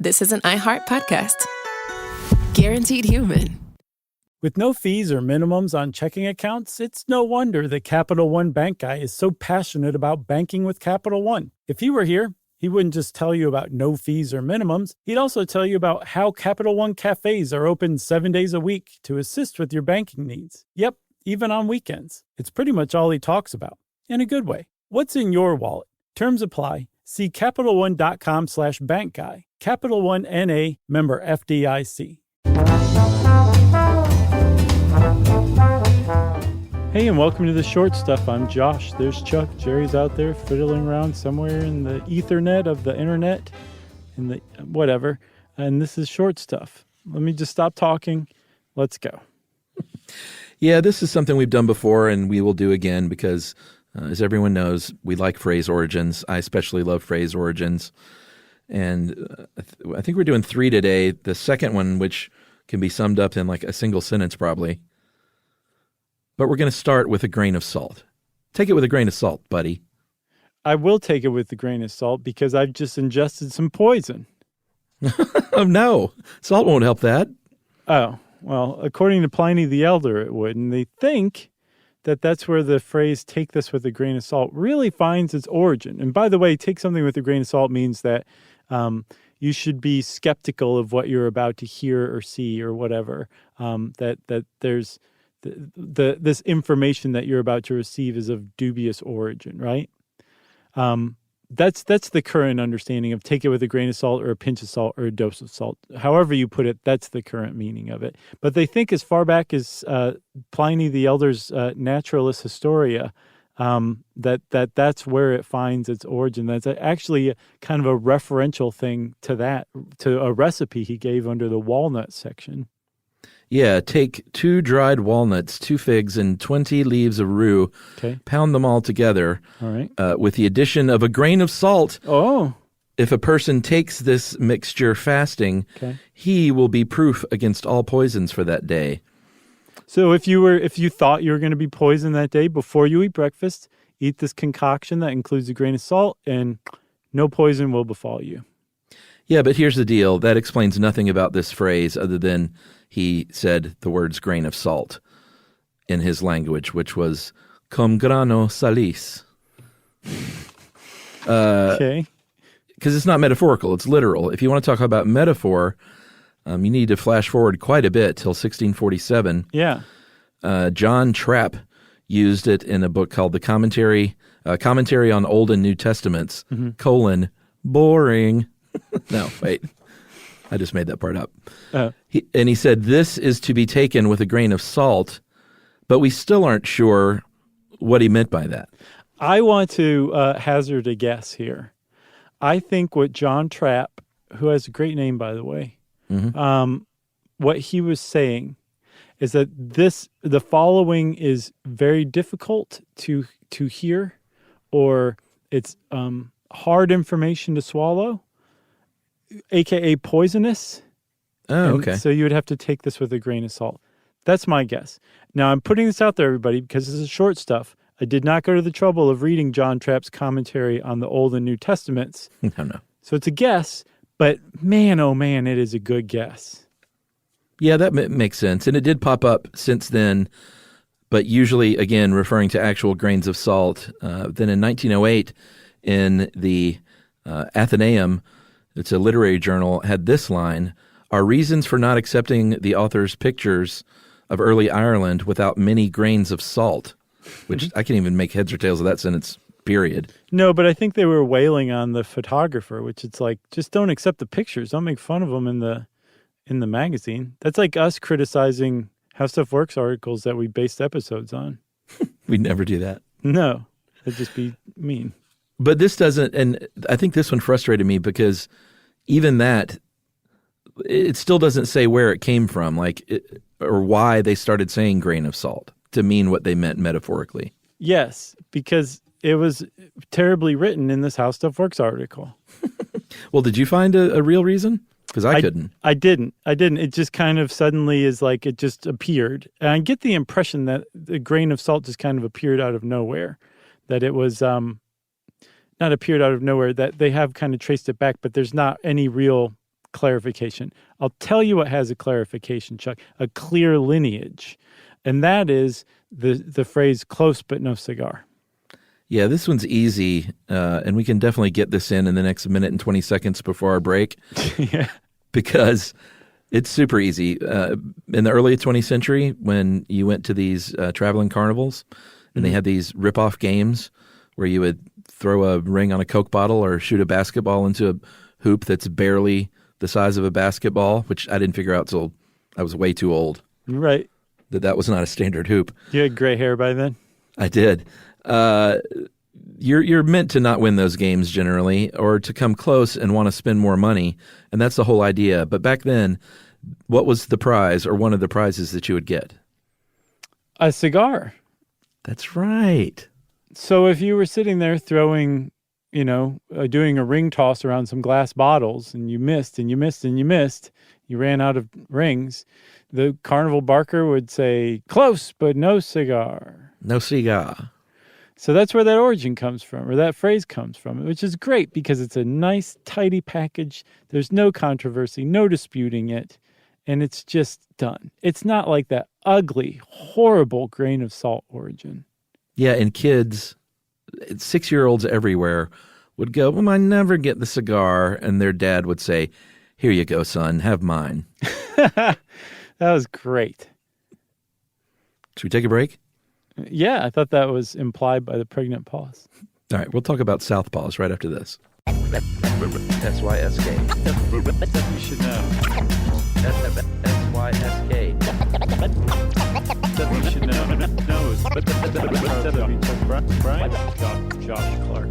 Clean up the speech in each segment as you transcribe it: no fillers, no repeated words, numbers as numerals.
this is an iHeart podcast. Guaranteed human. With no fees or minimums on checking accounts, it's no wonder that Capital One Bank Guy is so passionate about banking with Capital One. If he were here, he wouldn't just tell you about no fees or minimums. He'd also tell you about how Capital One cafes are open 7 days a week to assist with your banking needs. Yep, even on weekends. It's pretty much all he talks about, in a good way. What's in your wallet? Terms apply. See CapitalOne.com/bankguy. Capital One N.A., member FDIC. Hey, and welcome to The Short Stuff. I'm Josh. There's Chuck. Jerry's out there fiddling around somewhere in the ethernet of the internet, in the whatever. And this is Short Stuff. Let me just stop talking. Let's go. Yeah, this is something we've done before and we will do again because, as everyone knows, we like phrase origins. I especially love phrase origins. And I think we're doing 3 today. The second one, which can be summed up in like a single sentence probably. But we're going to start with a grain of salt. Take it with a grain of salt, buddy. I will take it with a grain of salt because I've just ingested some poison. Oh, no. Salt won't help that. Oh, well, according to Pliny the Elder, it would. And they think that that's where the phrase take this with a grain of salt really finds its origin. And by the way, take something with a grain of salt means that you should be skeptical of what you're about to hear or see or whatever, that there's... this information that you're about to receive is of dubious origin, right? That's the current understanding of take it with a grain of salt or a pinch of salt or a dose of salt. However you put it, that's the current meaning of it. But they think as far back as Pliny the Elder's Naturalis Historia, that's where it finds its origin. That's actually kind of a referential thing to a recipe he gave under the walnut section. Yeah, take 2 dried walnuts, 2 figs, and 20 leaves of rue. Okay. Pound them all together. All right. With the addition of a grain of salt. Oh. If a person takes this mixture fasting, he will be proof against all poisons for that day. So if you thought you were going to be poisoned that day, before you eat breakfast, eat this concoction that includes a grain of salt, and no poison will befall you. Yeah, but here's the deal. That explains nothing about this phrase other than he said the words grain of salt in his language, which was cum grano salis. Okay. Because it's not metaphorical, it's literal. If you want to talk about metaphor, you need to flash forward quite a bit till 1647. Yeah. John Trapp used it in a book called The Commentary on Old and New Testaments, boring. No, wait. I just made that part up. He said, this is to be taken with a grain of salt, but we still aren't sure what he meant by that. I want to hazard a guess here. I think what John Trapp, who has a great name, by the way, what he was saying is that the following is very difficult to hear, or it's hard information to swallow, AKA poisonous. Oh, okay. So you would have to take this with a grain of salt. That's my guess. Now, I'm putting this out there, everybody, because this is Short Stuff. I did not go to the trouble of reading John Trapp's commentary on the Old and New Testaments. No. So it's a guess, but man, oh man, it is a good guess. Yeah, that makes sense. And it did pop up since then, but usually, again, referring to actual grains of salt. Then in 1908, in the Athenaeum, it's a literary journal, had this line, "Our reasons for not accepting the author's pictures of early Ireland without many grains of salt," which I can't even make heads or tails of that sentence, period. No, but I think they were wailing on the photographer, which it's like, just don't accept the pictures. Don't make fun of them in the magazine. That's like us criticizing How Stuff Works articles that we based episodes on. We'd never do that. No, that'd just be mean. But this doesn't, and I think this one frustrated me because even that, it still doesn't say where it came from, or why they started saying grain of salt to mean what they meant metaphorically. Yes, because it was terribly written in this How Stuff Works article. Well, did you find a real reason? Because I couldn't. I didn't. It just kind of suddenly is like it just appeared. And I get the impression that the grain of salt just kind of appeared out of nowhere, that it was not appeared out of nowhere, that they have kind of traced it back, but there's not any real clarification. I'll tell you what has a clarification, Chuck, a clear lineage. And that is the phrase close but no cigar. Yeah, this one's easy, and we can definitely get this in the next minute and 20 seconds before our break. Yeah. Because it's super easy. In the early 20th century, when you went to these traveling carnivals, and they had these rip-off games where you would throw a ring on a Coke bottle or shoot a basketball into a hoop that's barely the size of a basketball, which I didn't figure out till I was way too old. Right. That was not a standard hoop. You had gray hair by then? I did. You're meant to not win those games generally, or to come close and want to spend more money, and that's the whole idea. But back then, what was the prize or one of the prizes that you would get? A cigar. That's right. So if you were sitting there throwing, doing a ring toss around some glass bottles, and you missed and you missed and you missed, you ran out of rings, the carnival barker would say, close but no cigar. No cigar. So that's where that origin comes from, or that phrase comes from, which is great because it's a nice, tidy package. There's no controversy, no disputing it, and it's just done. It's not like that ugly, horrible grain of salt origin. Yeah, and kids, 6-year-olds everywhere would go, well, I never get the cigar, and their dad would say, here you go, son, have mine. That was great. Should we take a break? Yeah, I thought that was implied by the pregnant pause. All right, we'll talk about southpaws right after this. S-Y-S-K. You should know. S-Y-S-K. You should know. No, Brian. Josh Clark.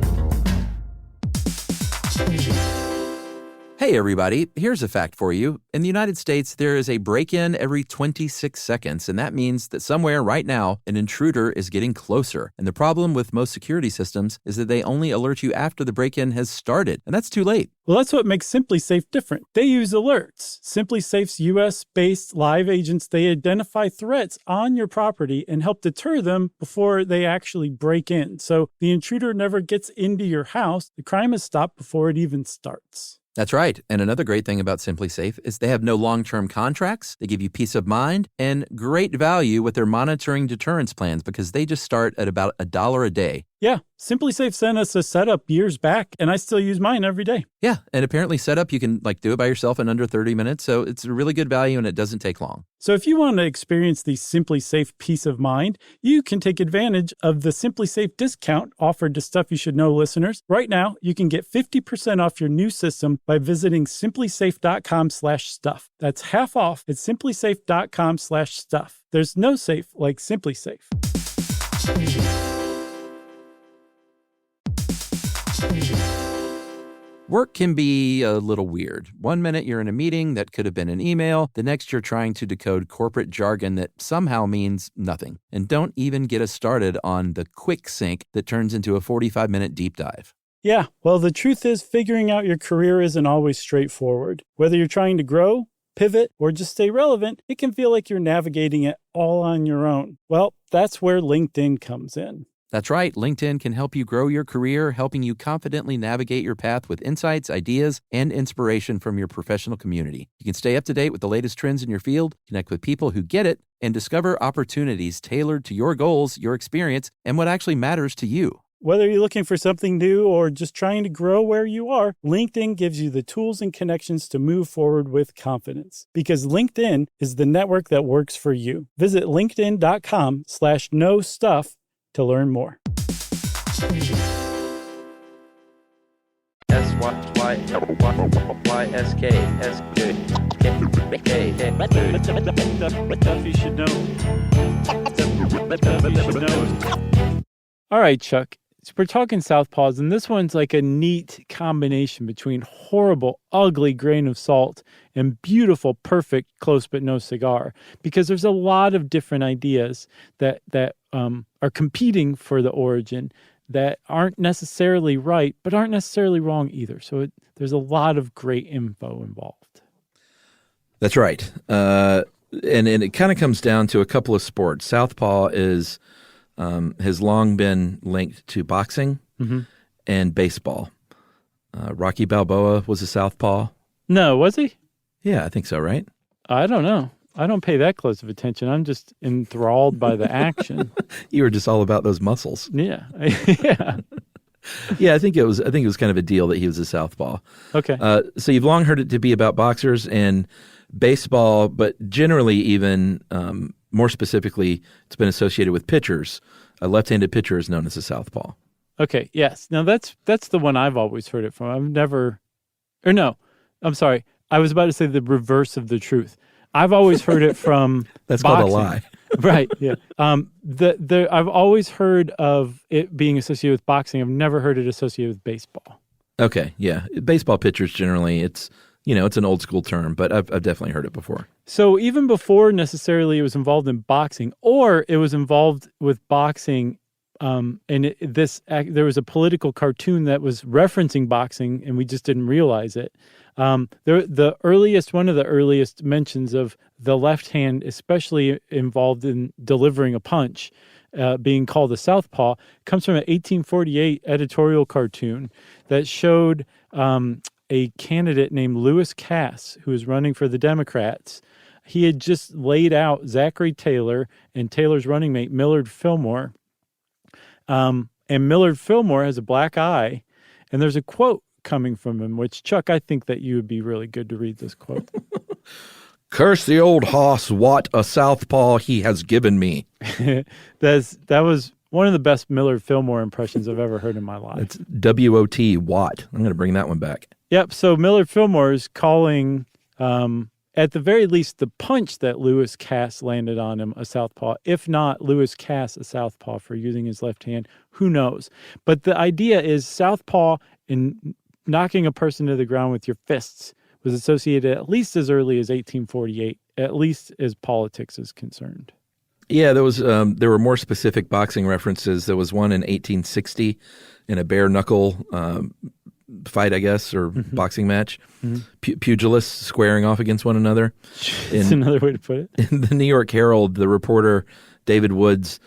Hey everybody, here's a fact for you. In the United States, there is a break-in every 26 seconds, and that means that somewhere right now, an intruder is getting closer. And the problem with most security systems is that they only alert you after the break-in has started, and that's too late. Well, that's what makes SimpliSafe different. They use alerts. SimpliSafe's U.S.-based live agents, they identify threats on your property and help deter them before they actually break in. So the intruder never gets into your house. The crime is stopped before it even starts. That's right. And another great thing about SimpliSafe is they have no long-term contracts. They give you peace of mind and great value with their monitoring deterrence plans because they just start at about $1 a day. Yeah, SimpliSafe sent us a setup years back, and I still use mine every day. Yeah, and apparently setup, you can do it by yourself in under 30 minutes, so it's a really good value and it doesn't take long. So if you want to experience the SimpliSafe peace of mind, you can take advantage of the SimpliSafe discount offered to Stuff You Should Know listeners. Right now, you can get 50% off your new system by visiting simplisafe.com/stuff. That's half off at simplisafe.com/stuff. There's no safe like SimpliSafe. Work can be a little weird. One minute you're in a meeting that could have been an email. The next you're trying to decode corporate jargon that somehow means nothing. And don't even get us started on the quick sync that turns into a 45-minute deep dive. Yeah, well, the truth is figuring out your career isn't always straightforward. Whether you're trying to grow, pivot, or just stay relevant, it can feel like you're navigating it all on your own. Well, that's where LinkedIn comes in. That's right. LinkedIn can help you grow your career, helping you confidently navigate your path with insights, ideas, and inspiration from your professional community. You can stay up to date with the latest trends in your field, connect with people who get it, and discover opportunities tailored to your goals, your experience, and what actually matters to you. Whether you're looking for something new or just trying to grow where you are, LinkedIn gives you the tools and connections to move forward with confidence. Because LinkedIn is the network that works for you. Visit linkedin.com/knowstuff to learn more. Stuff you should know. All right, Chuck. So we're talking southpaws, and this one's like a neat combination between horrible, ugly grain of salt and beautiful, perfect, close but no cigar. Because there's a lot of different ideas that are competing for the origin that aren't necessarily right, but aren't necessarily wrong either. So there's a lot of great info involved. That's right. And it kind of comes down to a couple of sports. Southpaw has long been linked to boxing and baseball. Rocky Balboa was a southpaw. No, was he? Yeah, I think so, right? I don't know. I don't pay that close of attention. I'm just enthralled by the action. You were just all about those muscles. Yeah. Yeah. Yeah, I think it was kind of a deal that he was a southpaw. Okay. So you've long heard it to be about boxers and baseball, but generally even more specifically, it's been associated with pitchers. A left-handed pitcher is known as a southpaw. Okay. Yes. Now that's the one I've always heard it from. I'm sorry. I was about to say the reverse of the truth. I've always heard it from That's boxing. called a lie. Right. Yeah. I've always heard of it being associated with boxing. I've never heard it associated with baseball. Okay. Yeah. Baseball pitchers generally, it's an old school term, but I've definitely heard it before. So even before necessarily it was involved in boxing, or it was involved with boxing, there was a political cartoon that was referencing boxing, and we just didn't realize it. One of the earliest mentions of the left hand, especially involved in delivering a punch, being called a southpaw, comes from an 1848 editorial cartoon that showed a candidate named Lewis Cass, who was running for the Democrats. He had just laid out Zachary Taylor and Taylor's running mate, Millard Fillmore. And Millard Fillmore has a black eye, and there's a quote coming from him, which, Chuck, I think that you would be really good to read this quote. Curse the old hoss, what a southpaw he has given me. That was one of the best Millard Fillmore impressions I've ever heard in my life. It's W-O-T, Watt. I'm going to bring that one back. Yep, so Millard Fillmore is calling, at the very least, the punch that Lewis Cass landed on him a southpaw. If not, Lewis Cass a southpaw for using his left hand. Who knows? But the idea is southpaw in knocking a person to the ground with your fists was associated at least as early as 1848, at least as politics is concerned. Yeah, there were more specific boxing references. There was one in 1860 in a bare knuckle fight, I guess, or boxing match. Pugilists squaring off against one another. That's another way to put it. In the New York Herald, the reporter David Woods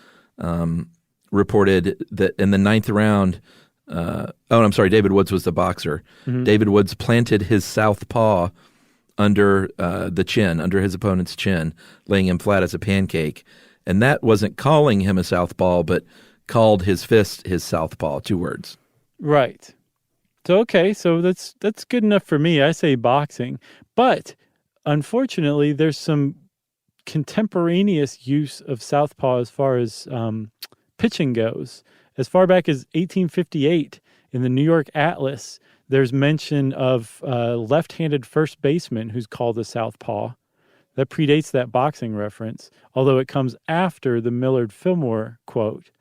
reported that in the ninth round, David Woods was the boxer. David Woods planted his southpaw under the chin, under his opponent's chin, laying him flat as a pancake. And that wasn't calling him a southpaw, but called his fist his southpaw, 2 words. Right. So, okay, so that's good enough for me. I say boxing. But unfortunately, there's some contemporaneous use of southpaw as far as pitching goes. As far back as 1858 in the New York Atlas, there's mention of a left-handed first baseman who's called a southpaw. That predates that boxing reference, although it comes after the Millard Fillmore quote.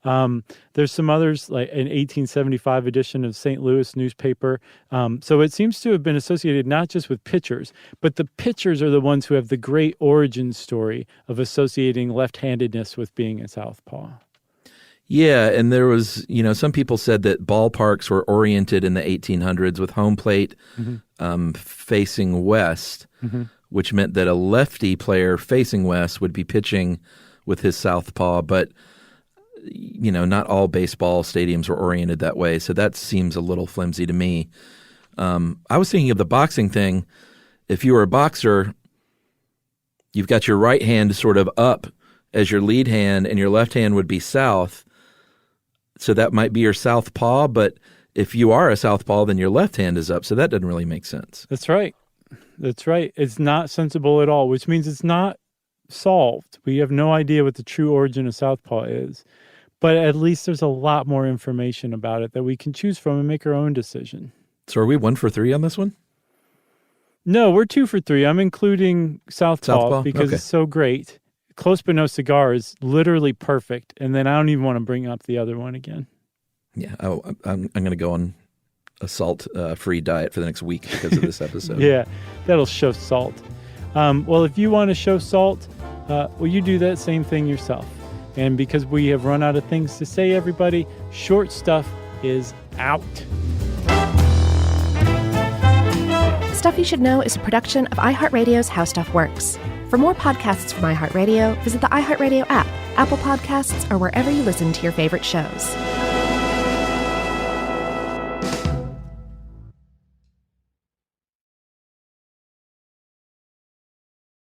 There's some others, like an 1875 edition of St. Louis newspaper. So it seems to have been associated not just with pitchers, but the pitchers are the ones who have the great origin story of associating left-handedness with being a southpaw. Yeah, and there was, some people said that ballparks were oriented in the 1800s with home plate facing west, which meant that a lefty player facing west would be pitching with his southpaw, but not all baseball stadiums were oriented that way, so that seems a little flimsy to me. I was thinking of the boxing thing. If you were a boxer, you've got your right hand sort of up as your lead hand, and your left hand would be south, so that might be your southpaw, but if you are a southpaw, then your left hand is up, so that doesn't really make sense. That's right. It's not sensible at all, which means it's not solved. We have no idea what the true origin of southpaw is. But at least there's a lot more information about it that we can choose from and make our own decision. So are we 1 for 3 on this one? No, we're 2 for 3. I'm including southpaw because It's so great. Close but no cigar is literally perfect. And then I don't even want to bring up the other one again. Yeah, I'm going to go on a salt-free diet for the next week because of this episode. Yeah, that'll show salt. Well, if you want to show salt, you do that same thing yourself. And because we have run out of things to say, everybody, Short Stuff is out. Stuff You Should Know is a production of iHeartRadio's How Stuff Works. For more podcasts from iHeartRadio, visit the iHeartRadio app, Apple Podcasts, or wherever you listen to your favorite shows.